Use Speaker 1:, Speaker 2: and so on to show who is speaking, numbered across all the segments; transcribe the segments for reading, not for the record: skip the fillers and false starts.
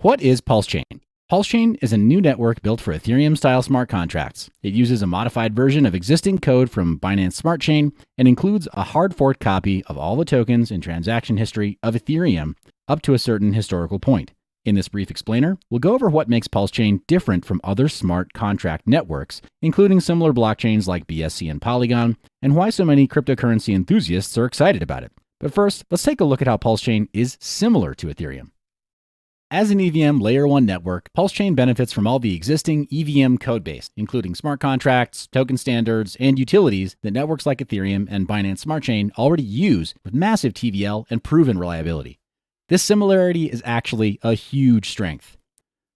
Speaker 1: What is Pulsechain? Pulsechain is a new network built for Ethereum-style smart contracts. It uses a modified version of existing code from Binance Smart Chain and includes a hard-forked copy of all the tokens and transaction history of Ethereum up to a certain historical point. In this brief explainer, we'll go over what makes Pulsechain different from other smart contract networks, including similar blockchains like BSC and Polygon, and why so many cryptocurrency enthusiasts are excited about it. But first, let's take a look at how Pulsechain is similar to Ethereum. As an EVM Layer 1 network, Pulsechain benefits from all the existing EVM codebase, including smart contracts, token standards, and utilities that networks like Ethereum and Binance Smart Chain already use with massive TVL and proven reliability. This similarity is actually a huge strength.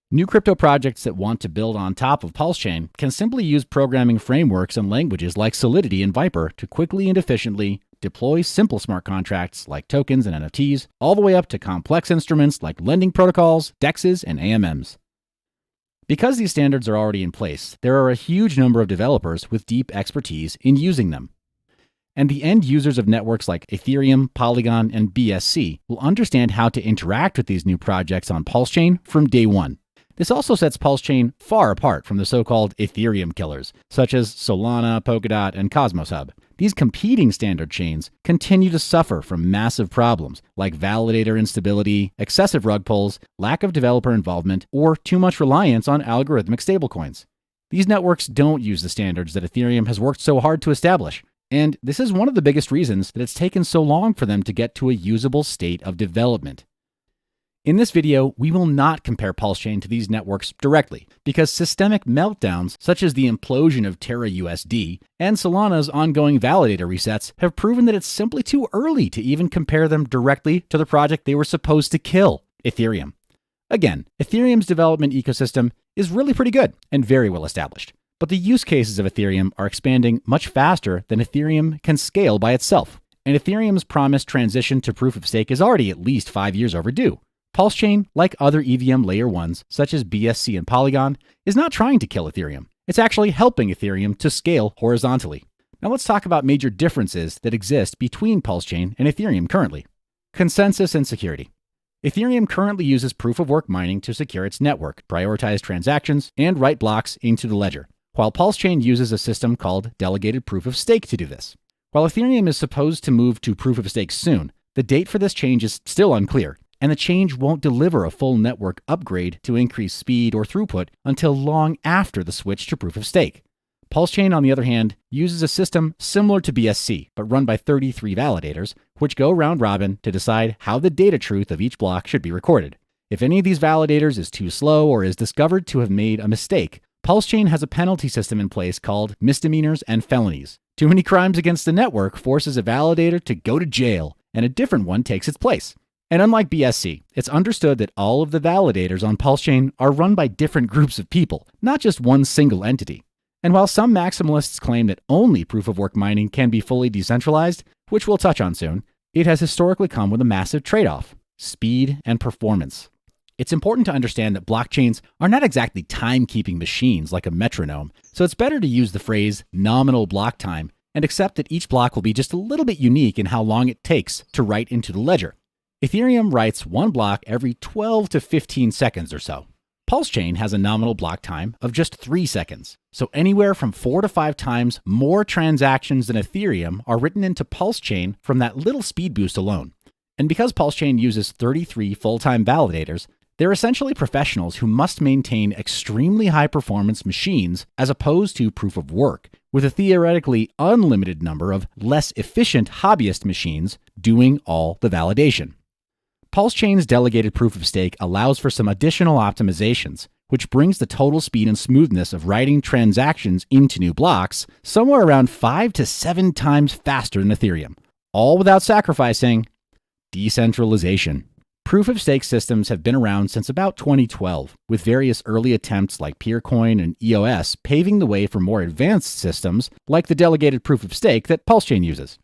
Speaker 1: New crypto projects that want to build on top of Pulsechain can simply use programming frameworks and languages like Solidity and Viper to quickly and efficiently deploy simple smart contracts like tokens and NFTs, all the way up to complex instruments like lending protocols, DEXs, and AMMs. Because these standards are already in place, there are a huge number of developers with deep expertise in using them. And the end users of networks like Ethereum, Polygon, and BSC will understand how to interact with these new projects on Pulsechain from day one. This also sets Pulsechain far apart from the so-called Ethereum killers, such as Solana, Polkadot, and comsoshub. These competing standard chains continue to suffer from massive problems like validator instability, excessive rug pulls, lack of developer involvement, or too much reliance on algorithmic stablecoins. These networks don't use the standards that Ethereum has worked so hard to establish, and this is one of the biggest reasons that it's taken so long for them to get to a usable state of development. In this video, we will not compare Pulsechain to these networks directly, because systemic meltdowns such as the implosion of Terra USD and Solana's ongoing validator resets have proven that it's simply too early to even compare them directly to the project they were supposed to kill, Ethereum. Again, Ethereum's development ecosystem is really pretty good and very well established, but the use cases of Ethereum are expanding much faster than Ethereum can scale by itself, and Ethereum's promised transition to proof of stake is already at least 5 years overdue. Pulsechain, like other EVM Layer 1s, such as BSC and Polygon, is not trying to kill Ethereum. It's actually helping Ethereum to scale horizontally. Now let's talk about major differences that exist between Pulsechain and Ethereum currently. Consensus and security. Ethereum currently uses proof-of-work mining to secure its network, prioritize transactions, and write blocks into the ledger, while Pulsechain uses a system called delegated proof-of-stake to do this. While Ethereum is supposed to move to proof-of-stake soon, the date for this change is still unclear, and the change won't deliver a full network upgrade to increase speed or throughput until long after the switch to proof of stake. Pulsechain, on the other hand, uses a system similar to BSC, but run by 33 validators, which go round robin to decide how the data truth of each block should be recorded. If any of these validators is too slow or is discovered to have made a mistake, Pulsechain has a penalty system in place called misdemeanors and felonies. Too many crimes against the network forces a validator to go to jail, and a different one takes its place. And unlike BSC, it's understood that all of the validators on Pulsechain are run by different groups of people, not just one single entity. And while some maximalists claim that only proof-of-work mining can be fully decentralized, which we'll touch on soon, it has historically come with a massive trade-off: speed and performance. It's important to understand that blockchains are not exactly time-keeping machines like a metronome, so it's better to use the phrase nominal block time and accept that each block will be just a little bit unique in how long it takes to write into the ledger. Ethereum writes one block every 12 to 15 seconds or so. Pulsechain has a nominal block time of just 3 seconds, so anywhere from 4 to 5 times more transactions than Ethereum are written into Pulsechain from that little speed boost alone. And because Pulsechain uses 33 full-time validators, they're essentially professionals who must maintain extremely high-performance machines as opposed to proof of work, with a theoretically unlimited number of less efficient hobbyist machines doing all the validation. Pulsechain's delegated proof of stake allows for some additional optimizations, which brings the total speed and smoothness of writing transactions into new blocks somewhere around 5 to 7 times faster than Ethereum, all without sacrificing decentralization. Proof of stake systems have been around since about 2012, with various early attempts like Peercoin and EOS paving the way for more advanced systems like the delegated proof of stake that Pulsechain uses.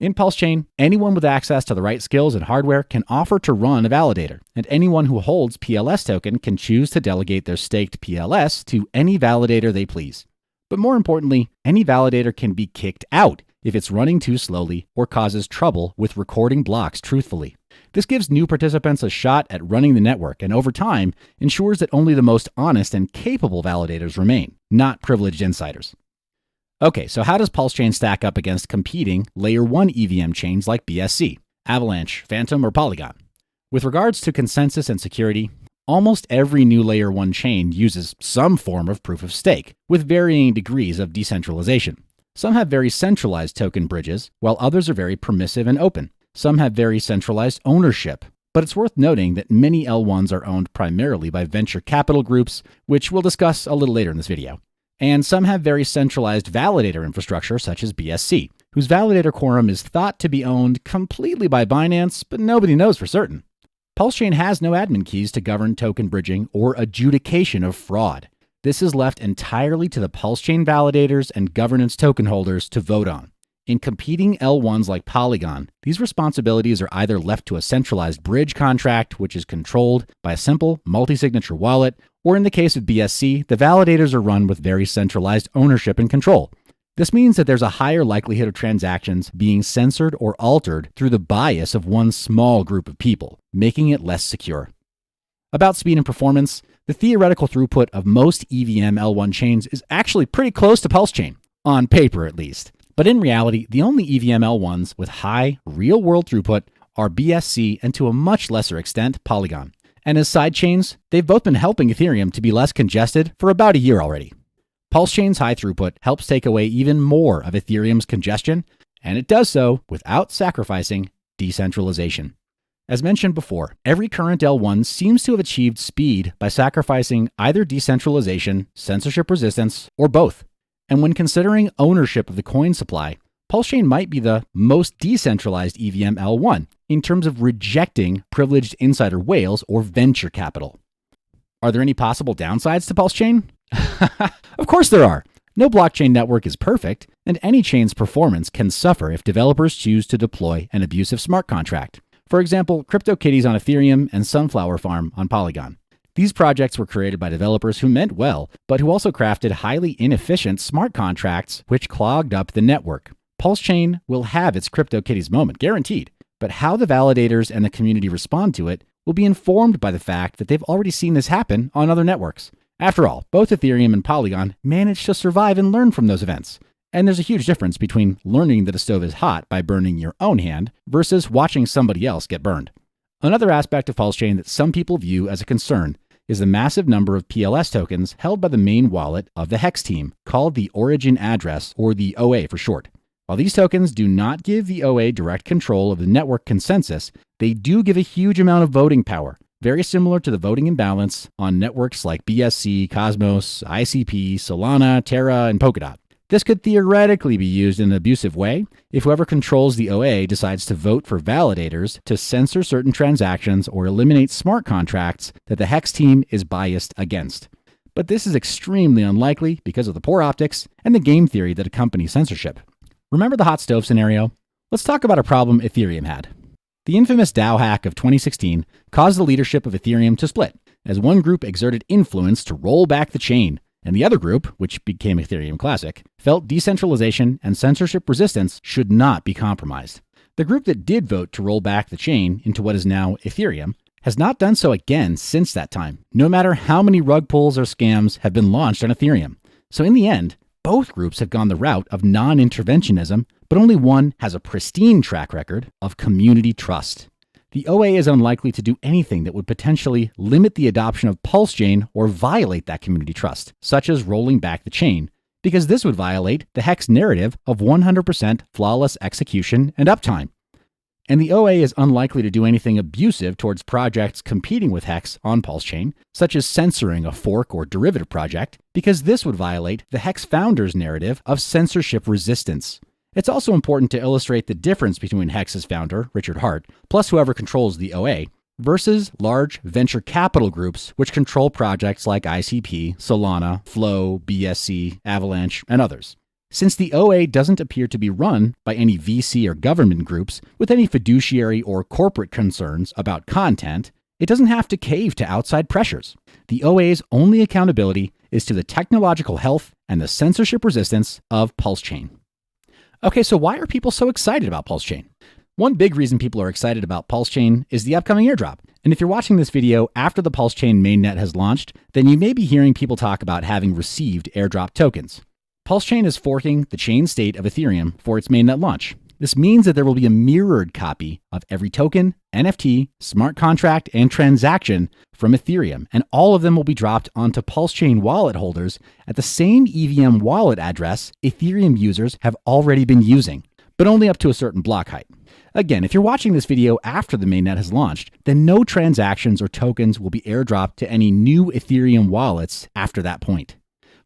Speaker 1: In Pulsechain, anyone with access to the right skills and hardware can offer to run a validator, and anyone who holds PLS token can choose to delegate their staked PLS to any validator they please. But more importantly, any validator can be kicked out if it's running too slowly or causes trouble with recording blocks truthfully. This gives new participants a shot at running the network and over time ensures that only the most honest and capable validators remain, not privileged insiders. Okay, so how does Pulsechain stack up against competing Layer 1 EVM chains like BSC, Avalanche, Phantom, or Polygon? With regards to consensus and security, almost every new Layer 1 chain uses some form of proof of stake, with varying degrees of decentralization. Some have very centralized token bridges, while others are very permissive and open. Some have very centralized ownership, but it's worth noting that many L1s are owned primarily by venture capital groups, which we'll discuss a little later in this video. And some have very centralized validator infrastructure, such as BSC, whose validator quorum is thought to be owned completely by Binance, but nobody knows for certain. Pulsechain has no admin keys to govern token bridging or adjudication of fraud. This is left entirely to the Pulsechain validators and governance token holders to vote on. In competing L1s like Polygon, these responsibilities are either left to a centralized bridge contract, which is controlled by a simple multi-signature wallet, or in the case of BSC, the validators are run with very centralized ownership and control. This means that there's a higher likelihood of transactions being censored or altered through the bias of one small group of people, making it less secure. About speed and performance, the theoretical throughput of most EVM L1 chains is actually pretty close to Pulsechain, on paper at least. But in reality, the only EVM L1s with high, real-world throughput are BSC and to a much lesser extent, Polygon. And as sidechains, they've both been helping Ethereum to be less congested for about a year already. Pulsechain's high throughput helps take away even more of Ethereum's congestion, and it does so without sacrificing decentralization. As mentioned before, every current L1 seems to have achieved speed by sacrificing either decentralization, censorship resistance, or both. And when considering ownership of the coin supply, Pulsechain might be the most decentralized EVM L1 in terms of rejecting privileged insider whales or venture capital. Are there any possible downsides to Pulsechain? Of course there are. No blockchain network is perfect, and any chain's performance can suffer if developers choose to deploy an abusive smart contract. For example, CryptoKitties on Ethereum and Sunflower Farm on Polygon. These projects were created by developers who meant well, but who also crafted highly inefficient smart contracts which clogged up the network. Pulsechain will have its CryptoKitties moment, guaranteed, but how the validators and the community respond to it will be informed by the fact that they've already seen this happen on other networks. After all, both Ethereum and Polygon managed to survive and learn from those events. And there's a huge difference between learning that a stove is hot by burning your own hand versus watching somebody else get burned. Another aspect of Pulsechain that some people view as a concern is the massive number of PLS tokens held by the main wallet of the Hex team, called the Origin Address, or the OA for short. While these tokens do not give the OA direct control of the network consensus, they do give a huge amount of voting power, very similar to the voting imbalance on networks like BSC, Cosmos, ICP, Solana, Terra, and Polkadot. This could theoretically be used in an abusive way if whoever controls the OA decides to vote for validators to censor certain transactions or eliminate smart contracts that the Hex team is biased against. But this is extremely unlikely because of the poor optics and the game theory that accompanies censorship. Remember the hot stove scenario? Let's talk about a problem Ethereum had. The infamous DAO hack of 2016 caused the leadership of Ethereum to split, as one group exerted influence to roll back the chain, and the other group, which became Ethereum Classic, felt decentralization and censorship resistance should not be compromised. The group that did vote to roll back the chain into what is now Ethereum has not done so again since that time, no matter how many rug pulls or scams have been launched on Ethereum. So in the end, both groups have gone the route of non-interventionism, but only one has a pristine track record of community trust. The OA is unlikely to do anything that would potentially limit the adoption of Pulsechain or violate that community trust, such as rolling back the chain, because this would violate the Hex narrative of 100% flawless execution and uptime. And the OA is unlikely to do anything abusive towards projects competing with Hex on Pulsechain, such as censoring a fork or derivative project, because this would violate the Hex founders' narrative of censorship resistance. It's also important to illustrate the difference between Hex's founder, Richard Hart, plus whoever controls the OA, versus large venture capital groups which control projects like ICP, Solana, Flow, BSC, Avalanche, and others. Since the OA doesn't appear to be run by any VC or government groups with any fiduciary or corporate concerns about content, it doesn't have to cave to outside pressures. The OA's only accountability is to the technological health and the censorship resistance of Pulsechain. Okay, so why are people so excited about Pulsechain? One big reason people are excited about Pulsechain is the upcoming airdrop. And if you're watching this video after the Pulsechain mainnet has launched, then you may be hearing people talk about having received airdrop tokens. Pulsechain is forking the chain state of Ethereum for its mainnet launch. This means that there will be a mirrored copy of every token, NFT, smart contract, and transaction from Ethereum, and all of them will be dropped onto Pulsechain wallet holders at the same EVM wallet address Ethereum users have already been using, but only up to a certain block height. Again, if you're watching this video after the mainnet has launched, then no transactions or tokens will be airdropped to any new Ethereum wallets after that point.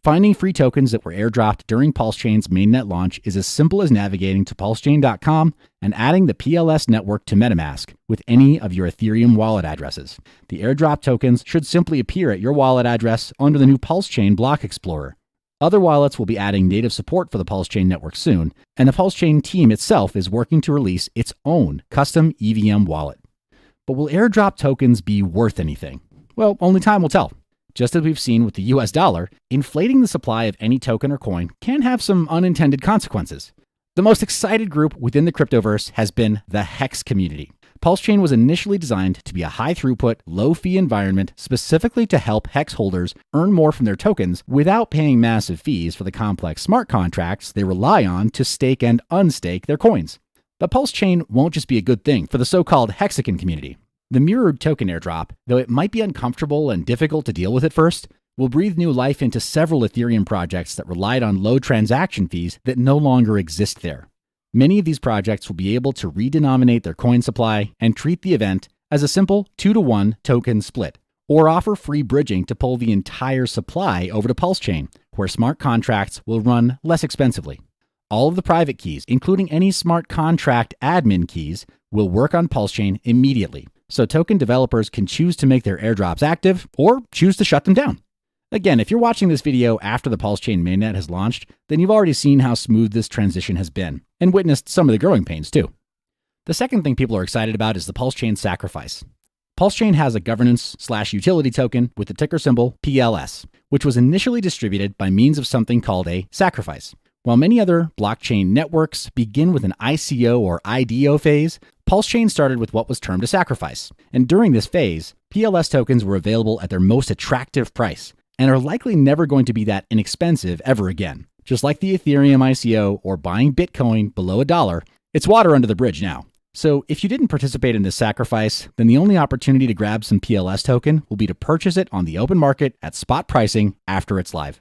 Speaker 1: Finding free tokens that were airdropped during Pulsechain's mainnet launch is as simple as navigating to pulsechain.com and adding the PLS network to MetaMask with any of your Ethereum wallet addresses. The airdrop tokens should simply appear at your wallet address under the new Pulsechain block explorer. Other wallets will be adding native support for the Pulsechain network soon, and the Pulsechain team itself is working to release its own custom EVM wallet. But will airdrop tokens be worth anything? Well, only time will tell. Just as we've seen with the US dollar, inflating the supply of any token or coin can have some unintended consequences. The most excited group within the cryptoverse has been the Hex community. Pulsechain was initially designed to be a high-throughput, low-fee environment specifically to help Hex holders earn more from their tokens without paying massive fees for the complex smart contracts they rely on to stake and unstake their coins. But Pulsechain won't just be a good thing for the so-called Hexican community. The mirrored token airdrop, though it might be uncomfortable and difficult to deal with at first, will breathe new life into several Ethereum projects that relied on low transaction fees that no longer exist there. Many of these projects will be able to redenominate their coin supply and treat the event as a simple 2-to-1 token split, or offer free bridging to pull the entire supply over to Pulsechain, where smart contracts will run less expensively. All of the private keys, including any smart contract admin keys, will work on Pulsechain immediately, so token developers can choose to make their airdrops active or choose to shut them down. Again, if you're watching this video after the Pulsechain mainnet has launched, then you've already seen how smooth this transition has been, and witnessed some of the growing pains too. The second thing people are excited about is the Pulsechain sacrifice. Pulsechain has a governance/utility token with the ticker symbol PLS, which was initially distributed by means of something called a sacrifice. While many other blockchain networks begin with an ICO or IDO phase, Pulsechain started with what was termed a sacrifice. And during this phase, PLS tokens were available at their most attractive price and are likely never going to be that inexpensive ever again. Just like the Ethereum ICO or buying Bitcoin below $1, it's water under the bridge now. So if you didn't participate in this sacrifice, then the only opportunity to grab some PLS token will be to purchase it on the open market at spot pricing after it's live.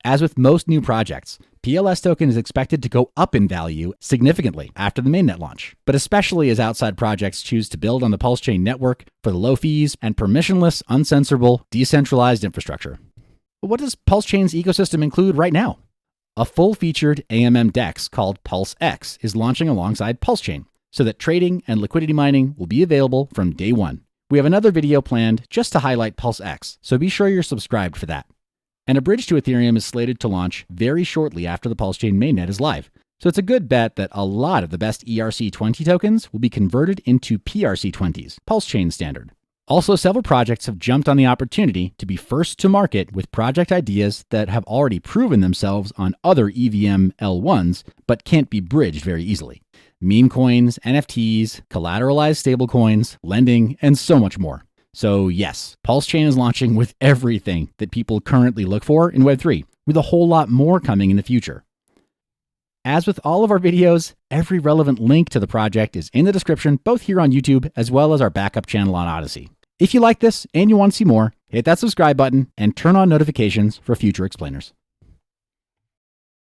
Speaker 1: As with most new projects, PLS token is expected to go up in value significantly after the mainnet launch, but especially as outside projects choose to build on the Pulsechain network for the low fees and permissionless, uncensorable, decentralized infrastructure. But what does Pulsechain's ecosystem include right now? A full-featured AMM DEX called PulseX is launching alongside Pulsechain, so that trading and liquidity mining will be available from day one. We have another video planned just to highlight PulseX, so be sure you're subscribed for that. And a bridge to Ethereum is slated to launch very shortly after the Pulsechain mainnet is live. So it's a good bet that a lot of the best ERC20 tokens will be converted into PRC20s, Pulsechain standard. Also, several projects have jumped on the opportunity to be first to market with project ideas that have already proven themselves on other EVM L1s, but can't be bridged very easily. Meme coins, NFTs, collateralized stablecoins, lending, and so much more. So yes, Pulsechain is launching with everything that people currently look for in Web3, with a whole lot more coming in the future. As with all of our videos, every relevant link to the project is in the description, both here on YouTube as well as our backup channel on Odyssey. If you like this and you want to see more, hit that subscribe button and turn on notifications for future explainers.